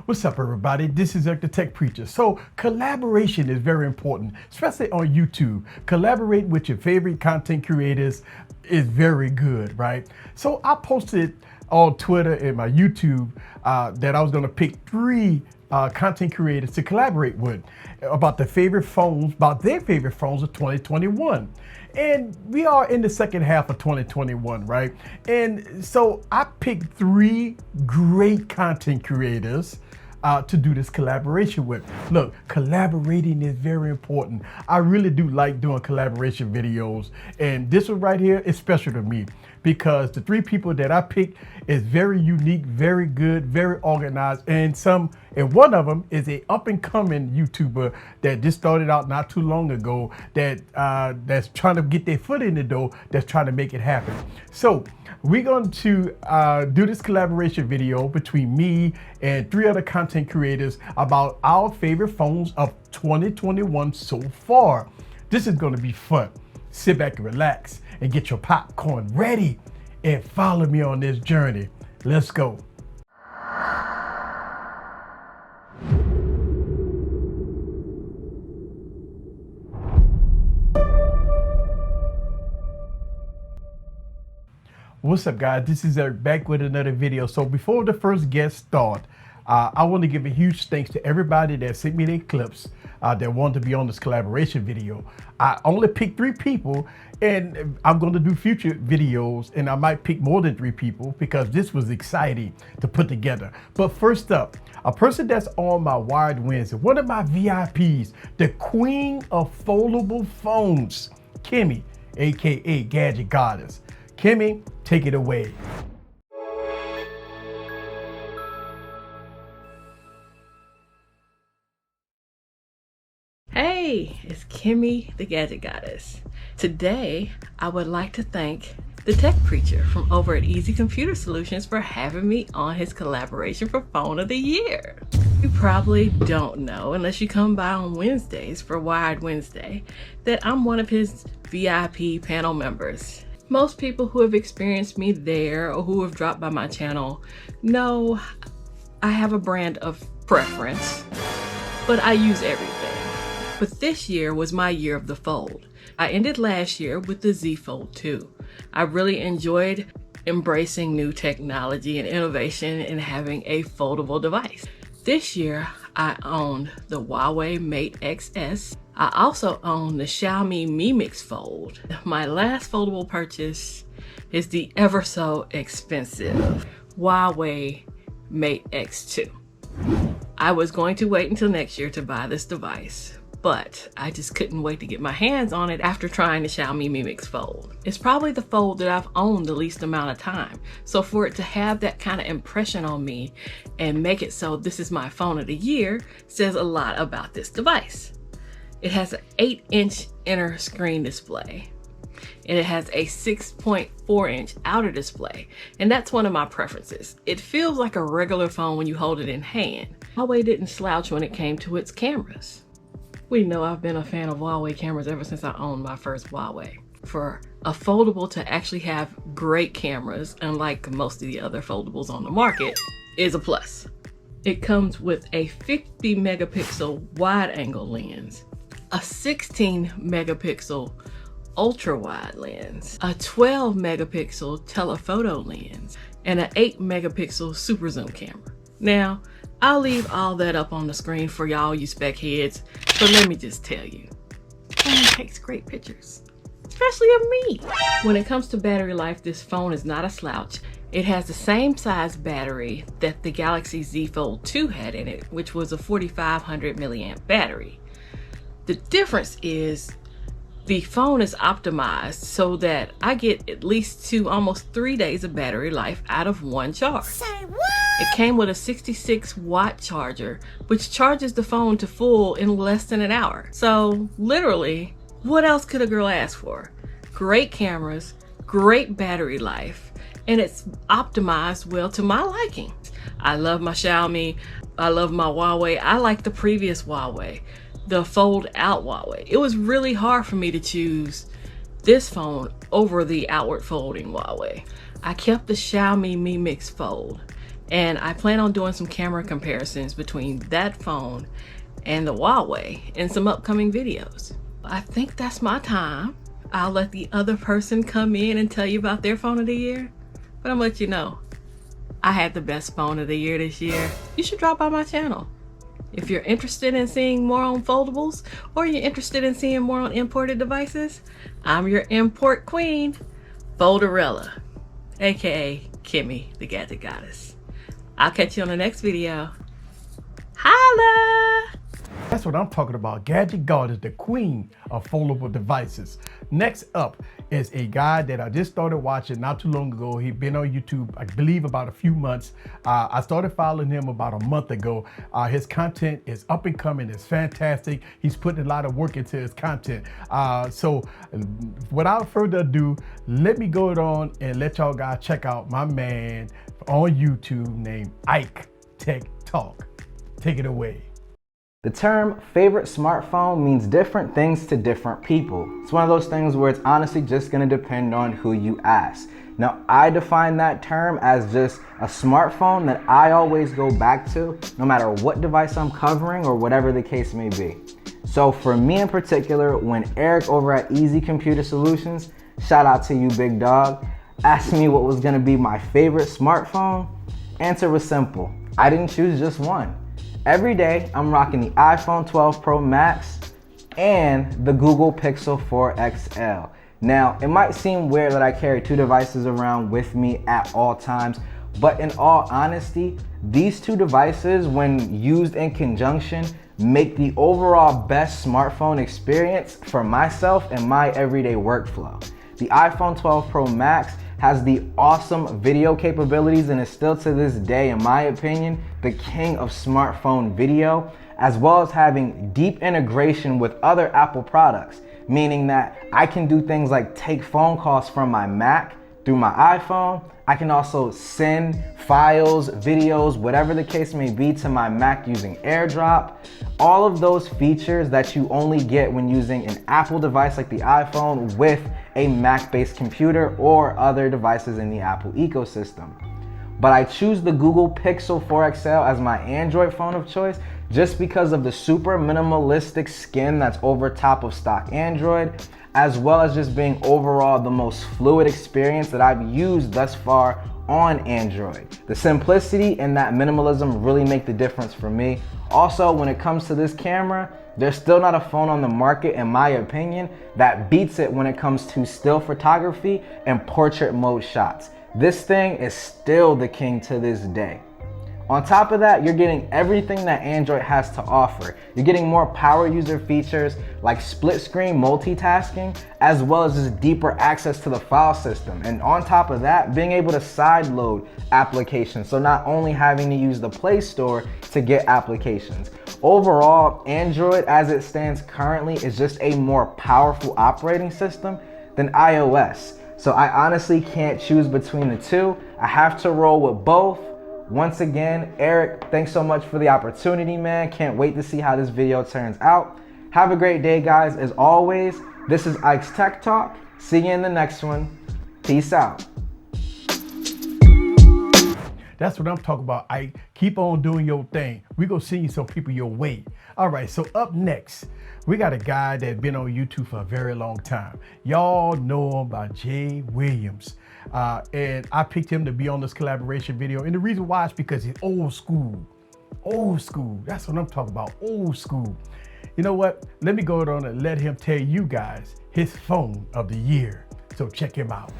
What's up, everybody? This is the Tech Preacher. So collaboration is very important, especially on YouTube. Collaborate with your favorite content creators is very good, right? So I posted on Twitter and my YouTube that I was going to pick 3 content creators to collaborate with about their favorite phones of 2021. And we are in the second half of 2021, right? And so I picked 3 great content creators to do this collaboration with. Look, collaborating is very important. I really do like doing collaboration videos, and this one right here is special to me because the 3 people that I picked is very unique, very good, very organized, and one of them is a up-and-coming YouTuber that just started out not too long ago that's trying to get their foot in the door, that's trying to make it happen. So we're going to do this collaboration video between me and 3 other content creators about our favorite phones of 2021 so far. This is going to be fun. Sit back and relax and get your popcorn ready and follow me on this journey. Let's go. What's up, guys? This is Eric back with another video. So before the first guest start, I want to give a huge thanks to everybody that sent me their clips that wanted to be on this collaboration video. I only picked 3 people, and I'm going to do future videos, and I might pick more than 3 people because this was exciting to put together. But first up, a person that's on my Wired Wednesday, one of my VIPs, the queen of foldable phones, Kimmy, aka Gadget Goddess. Kimmy, take it away. Hey, it's Kimmy, the Gadget Goddess. Today, I would like to thank the Tech Preacher from over at Easy Computer Solutions for having me on his collaboration for Phone of the Year. You probably don't know, unless you come by on Wednesdays for Wired Wednesday, that I'm one of his VIP panel members. Most people who have experienced me there or who have dropped by my channel know I have a brand of preference, but I use everything. But this year was my year of the Fold. I ended last year with the Z Fold 2. I really enjoyed embracing new technology and innovation and having a foldable device. This year, I owned the Huawei Mate XS. I also own the Xiaomi Mi Mix Fold. My last foldable purchase is the ever so expensive Huawei Mate X2. I was going to wait until next year to buy this device, but I just couldn't wait to get my hands on it after trying the Xiaomi Mi Mix Fold. It's probably the fold that I've owned the least amount of time. So for it to have that kind of impression on me and make it so this is my phone of the year says a lot about this device. It has an 8-inch inner screen display, and it has a 6.4-inch outer display, and that's one of my preferences. It feels like a regular phone when you hold it in hand. Huawei didn't slouch when it came to its cameras. We know I've been a fan of Huawei cameras ever since I owned my first Huawei. For a foldable to actually have great cameras, unlike most of the other foldables on the market, is a plus. It comes with a 50 megapixel wide angle lens, a 16 megapixel ultra wide lens, a 12 megapixel telephoto lens, and an 8 megapixel super zoom camera. Now, I'll leave all that up on the screen for y'all, you spec heads, but let me just tell you, phone takes great pictures, especially of me. When it comes to battery life, this phone is not a slouch. It has the same size battery that the Galaxy Z Fold 2 had in it, which was a 4500 milliamp battery. The difference is the phone is optimized so that I get at least 2, almost 3 days of battery life out of one charge. Say what? It came with a 66-watt charger, which charges the phone to full in less than an hour. So literally, what else could a girl ask for? Great cameras, great battery life, and it's optimized well to my liking. I love my Xiaomi, I love my Huawei, I like the previous Huawei, the fold out Huawei. It was really hard for me to choose this phone over the outward folding Huawei. I kept the Xiaomi Mi Mix Fold, And I plan on doing some camera comparisons between that phone and the Huawei in some upcoming videos. I think that's my time. I'll let the other person come in and tell you about their phone of the year, but I'm gonna let you know, I had the best phone of the year this year. You should drop by my channel. If you're interested in seeing more on foldables, or you're interested in seeing more on imported devices, I'm your import queen, Folderella, aka Kimmy, the Gadget Goddess. I'll catch you on the next video. Holla! That's what I'm talking about. Gadget Goddess, the queen of foldable devices. Next up is a guy that I just started watching not too long ago. He'd been on YouTube, I believe, about a few months. I started following him about a month ago. His content is up and coming. It's fantastic. He's putting a lot of work into his content. So without further ado, let me go on and let y'all guys check out my man on YouTube named Ike Tech Talk. Take it away. The term favorite smartphone means different things to different people. It's one of those things where it's honestly just going to depend on who you ask. Now, I define that term as just a smartphone that I always go back to, no matter what device I'm covering or whatever the case may be. So for me in particular, when Eric over at Easy Computer Solutions, shout out to you, big dog, asked me what was going to be my favorite smartphone, answer was simple. I didn't choose just one. Every day, I'm rocking the iPhone 12 Pro Max and the Google Pixel 4 XL. Now, it might seem weird that I carry two devices around with me at all times, but in all honesty, these two devices, when used in conjunction, make the overall best smartphone experience for myself and my everyday workflow. The iPhone 12 Pro Max has the awesome video capabilities and is still to this day, in my opinion, the king of smartphone video, as well as having deep integration with other Apple products, meaning that I can do things like take phone calls from my Mac through my iPhone. I can also send files, videos, whatever the case may be, to my Mac using AirDrop. All of those features that you only get when using an Apple device like the iPhone with a Mac-based computer or other devices in the Apple ecosystem. But I choose the Google Pixel 4 XL as my Android phone of choice just because of the super minimalistic skin that's over top of stock Android, as well as just being overall the most fluid experience that I've used thus far on Android. The simplicity and that minimalism really make the difference for me. Also, when it comes to this camera, there's still not a phone on the market, in my opinion, that beats it when it comes to still photography and portrait mode shots. This thing is still the king to this day. On top of that, you're getting everything that Android has to offer. You're getting more power user features like split screen multitasking, as well as just deeper access to the file system. And on top of that, being able to side load applications. So not only having to use the Play Store to get applications. Overall, Android as it stands currently is just a more powerful operating system than iOS. So I honestly can't choose between the two. I have to roll with both. Once again, Eric, thanks so much for the opportunity, man. Can't wait to see how this video turns out. Have a great day, guys. As always, this is Ike's Tech Talk. See you in the next one. Peace out. That's what I'm talking about, Ike. Keep on doing your thing. We're going to send you some people your way. All right, so up next, we got a guy that's been on YouTube for a very long time. Y'all know him by Jay Williams. And I picked him to be on this collaboration video. And the reason why is because he's old school. Old school. That's what I'm talking about. Old school. You know what? Let me go on and let him tell you guys his phone of the year. So check him out.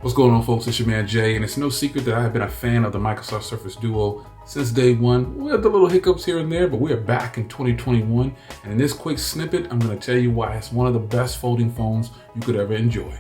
What's going on, folks? It's your man Jay, and it's no secret that I have been a fan of the Microsoft Surface Duo since day one. We had the little hiccups here and there, but we are back in 2021. And in this quick snippet, I'm going to tell you why it's one of the best folding phones you could ever enjoy.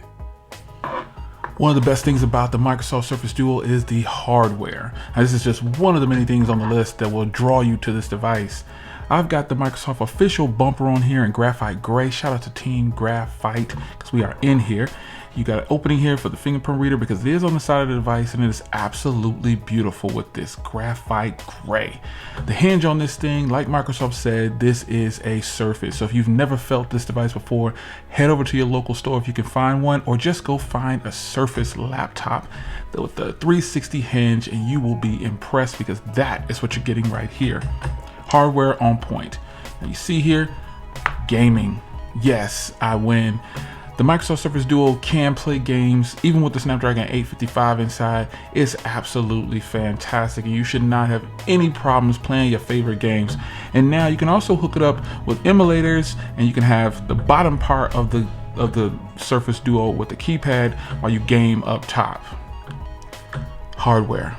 One of the best things about the Microsoft Surface Duo is the hardware. Now, this is just one of the many things on the list that will draw you to this device. I've got the Microsoft official bumper on here in graphite gray. Shout out to Team Graphite because we are in here. You got an opening here for the fingerprint reader because it is on the side of the device, and it is absolutely beautiful with this graphite gray. The hinge on this thing, like Microsoft said, this is a Surface. So if you've never felt this device before, head over to your local store if you can find one, or just go find a Surface laptop with the 360 hinge and you will be impressed, because that is what you're getting right here. Hardware on point. Now you see here, gaming. Yes, I win. The Microsoft Surface Duo can play games, even with the Snapdragon 855 inside. It's absolutely fantastic, and you should not have any problems playing your favorite games. And now you can also hook it up with emulators, and you can have the bottom part of the Surface Duo with the keypad while you game up top. Hardware.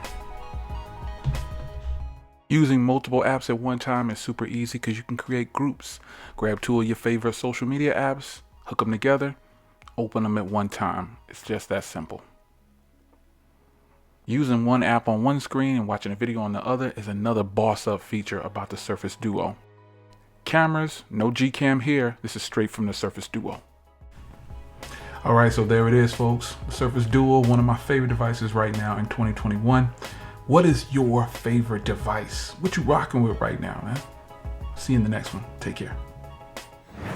Using multiple apps at one time is super easy because you can create groups. Grab 2 of your favorite social media apps, hook them together, open them at one time. It's just that simple. Using one app on one screen and watching a video on the other is another boss up feature about the Surface Duo. Cameras, no Gcam here. This is straight from the Surface Duo. All right, so there it is, folks. The Surface Duo, one of my favorite devices right now in 2021. What is your favorite device? What you rocking with right now, man? See you in the next one. Take care.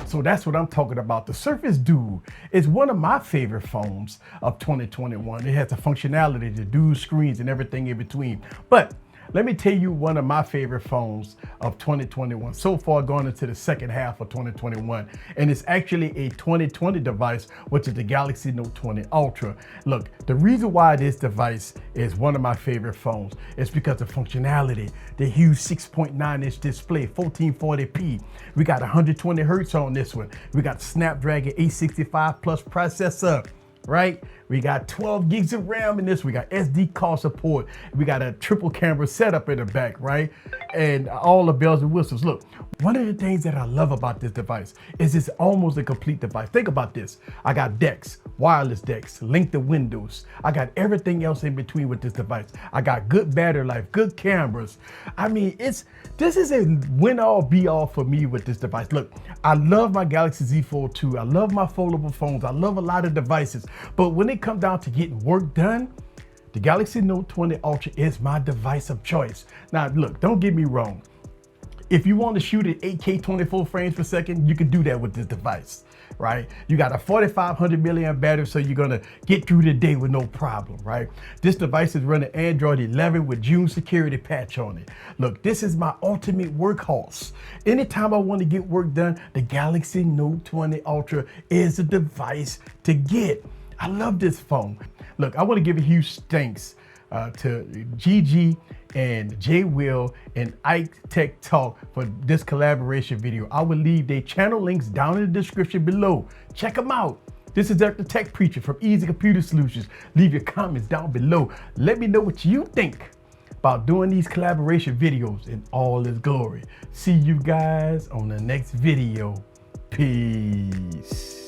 So that's what I'm talking about. The Surface Duo is one of my favorite phones of 2021. It has the functionality, the dual screens and everything in between. But let me tell you one of my favorite phones of 2021 so far, going into the second half of 2021. And it's actually a 2020 device, which is the Galaxy Note 20 Ultra. Look, the reason why this device is one of my favorite phones is because of functionality, the huge 6.9-inch display, 1440p. We got 120 hertz on this one. We got Snapdragon 865 plus processor, right? We got 12 gigs of RAM in this. We got SD card support. We got a triple camera setup in the back, right? And all the bells and whistles. Look, one of the things that I love about this device is it's almost a complete device. Think about this. I got DeX, wireless DeX, link to Windows. I got everything else in between with this device. I got good battery life, good cameras. I mean, this is a win all be all for me with this device. Look, I love my Galaxy Z Fold 2. I love my foldable phones. I love a lot of devices. But when it comes down to getting work done, the Galaxy Note 20 Ultra is my device of choice. Now, look, don't get me wrong. If you want to shoot at 8K 24 frames per second, you can do that with this device, right? You got a 4500 milliamp battery, so you're gonna get through the day with no problem, right? This device is running Android 11 with June security patch on it. Look, this is my ultimate workhorse. Anytime I want to get work done, the Galaxy Note 20 Ultra is the device to get. I love this phone. Look, I want to give a huge thanks to Gigi and J Will and Ike Tech Talk for this collaboration video. I will leave their channel links down in the description below. Check them out. This is the Tech Preacher from Easy Computer Solutions. Leave your comments down below. Let me know what you think about doing these collaboration videos in all its glory. See you guys on the next video. Peace.